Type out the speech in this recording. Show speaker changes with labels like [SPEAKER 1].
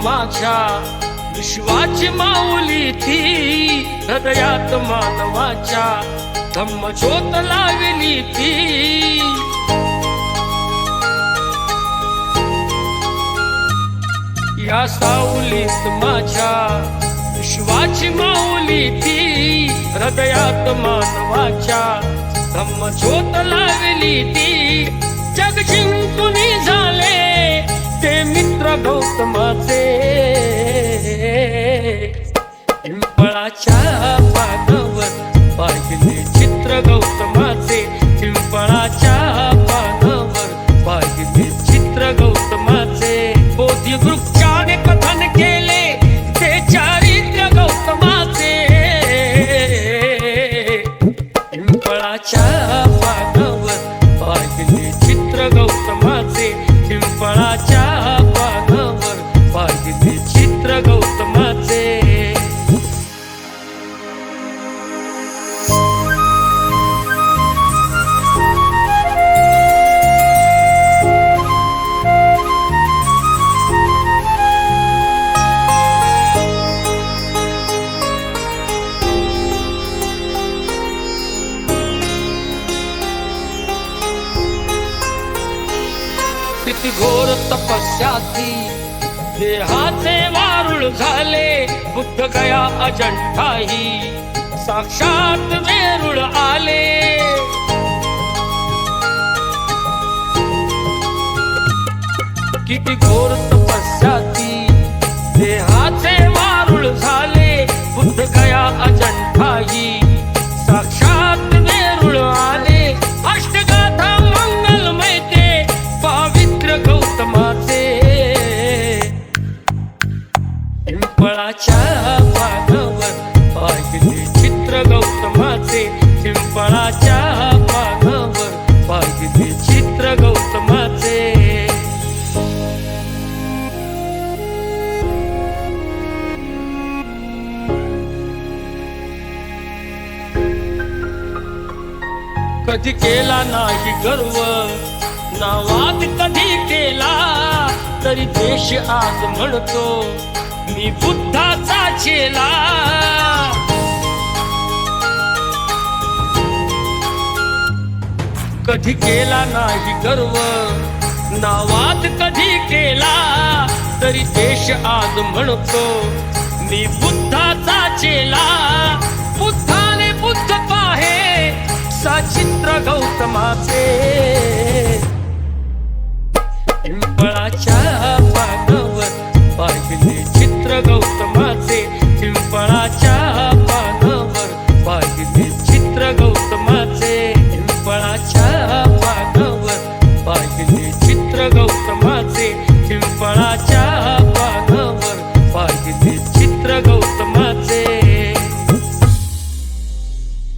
[SPEAKER 1] माझ्या विश्वाची माऊली ती हृदयात मानवाच्या धम्मज्योत लावली ती या सावलीत माझ्या विश्वाची माऊली ती हृदयात मानवाच्या धम्मज्योत लावली ती जग जिंकून झाले ते मित्र गौतमाचे पिंपळाच्या पानावर पाहिले चित्र गौतमाचे पिंपळाच्या पानावर पाहिले चित्र गौतमाचे बोधी वृक्षाने कथन केले ते चारित्र्य गौतमाचे पिंपळाच्या पानावर पाहिले चित्र गौतमाचे पिंपळाच्या पानावर पाहिले चित्र गौतमाचे किती घोर तपस्या ती देहाचे वारुळ झाले बुद्ध गया अजंठाही साक्षात वेरूळ आले किती घोर तपस्या ती देहाचे वारुळ झाले बुद्ध गया अजंठाही साक्षात वेरूळ आले अष्टगाथा मंगलमय ते पवित्र गौतमाचे पिंपळाच्या पानावर पाहिले चित्र गौतमाचे पिंपळाच्या पानावर पाहिले चित्र गौतमाचे कधी केला नाही गर्व ना वाद कधी केला तरी देश आज म्हणतो मी बुद्धाचा चेला कधी केला नाही गर्व ना वाद कधी केला तरी देश आज म्हणतो मी बुद्धाचा चेला बुद्धाने बुद्ध पाहे सचित्र गौतमाचे